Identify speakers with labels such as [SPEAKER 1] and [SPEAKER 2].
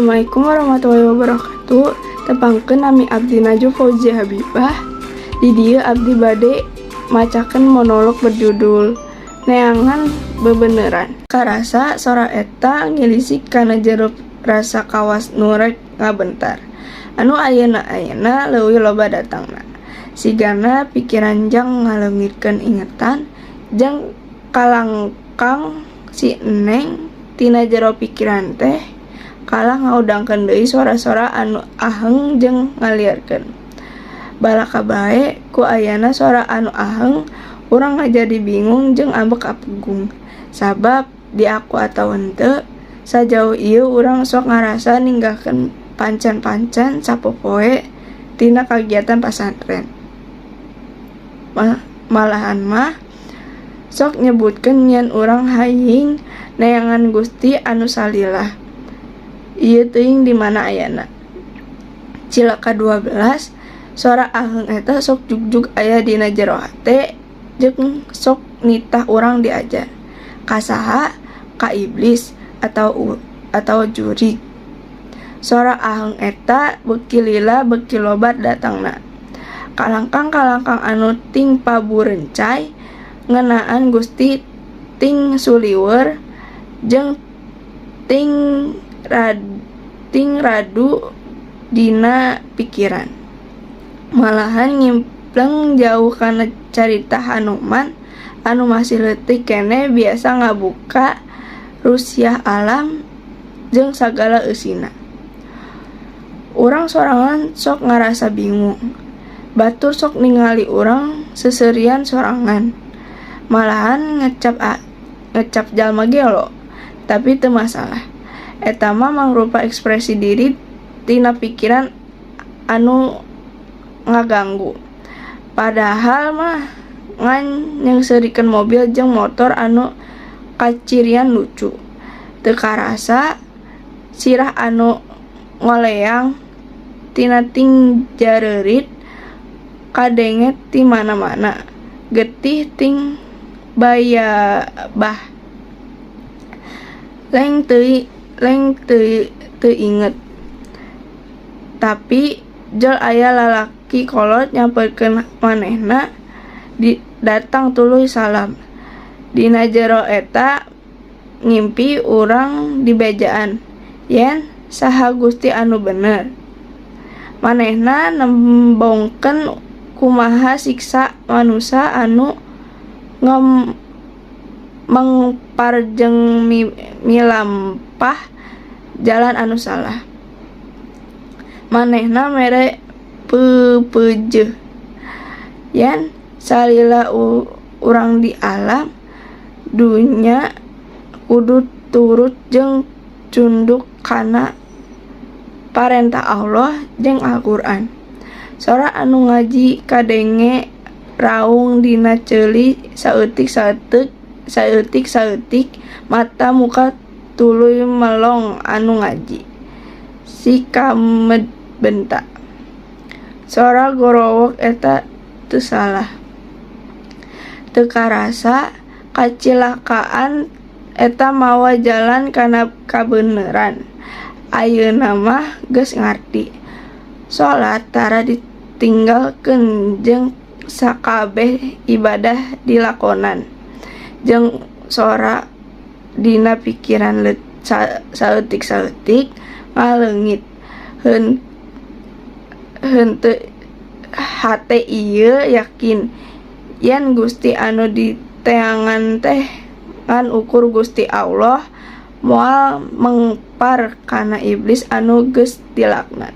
[SPEAKER 1] Assalamualaikum warahmatullahi wabarakatuh. Tepangkeun nami abdi Najwa Fauzia Habibah. Di dieu abdi bade macakeun monolog berjudul Neangan Bebeneran. Karasa sora eta ngilisik kana jero rasa kawas nu rek ngabentar. Anu ayeuna leuwih loba datangna. Sigana pikiran jang ngaleungitkeun ingetan jang kalangkang si Eneng tina jero pikiran teh kalah ngaudangkeun deui sora-sora anu aheng jeung ngaliarkeun. Balaka bae ku ayana sora anu aheng urang ngajadi bingung jeung ambek apegung. Sabab di aku atawa henteu sajauh ieu urang sok ngarasa ninggalkeun pancan-pancan sapopoe tina kagiatan pasantren. Malahan mah sok nyebutkeun nyen urang haying neangan Gusti anu salilah. Ieu teuing di mana ayana. Cilaka 12 sora aheng eta sok jugjug aya dina jero hate jeung sok nitah urang diajar. Kasaha? Ka iblis atau jurig. Sora aheng eta beuki lila beuki lobat datangna. Kalangkang-kalangkang anu ting paburencay ngeunaan Gusti ting suliweur jeung ting radu dina pikiran. Malahan nyimpleng jauh kana carita Hanuman anu masih leutik keneh biasa ngabuka rusiah alam jeung sagala eusina. Urang sorangan sok ngarasa bingung. Batur sok ningali urang seserian sorangan. Malahan ngecap jalma gelo, tapi teu masalah. Eta mah mangrupa ekspresi diri tina pikiran anu ngaganggu. Padahal mah ngan nyengserikeun mobil jeung motor anu kacirian lucu. Teu karasa sirah anu ngoleang tina ting jareurit kadenget ti mana-mana. Getih ting bayabah. Leng teu inget. Tapi jol aya lalaki kolot nyamperkeun manehna datang tuluy salam. Dina jero eta ngimpi urang dibejaan. Yen saha Gusti anu bener. Manehna nembongkeun kumaha siksa manusa anu mengparjeng milampah jalan anu salah. Manehna mere peujeuh. Yen salila urang di alam dunya kudu turut jeung cunduk kana parentah Allah jeung Al-Qur'an. Sora anu ngaji kadenge raung dina ceuli saeutik mata muka tuluy melong anu ngaji. Si kamed benta. Sora gorowok eta teu salah. Teu karasa kacilakaan eta mawa jalan kana kabeneran. Ayeuna mah geus ngarti. Salat tara ditinggalkeun jeung sakabeh ibadah dilakonan. Jeung sora dina pikiran saeutik-saeutik ngaleungit. Henteu hate ieu yakin yen Gusti anu diteangan teh ngan ukur Gusti Allah moal mengpar kana iblis anu geus dilaknat.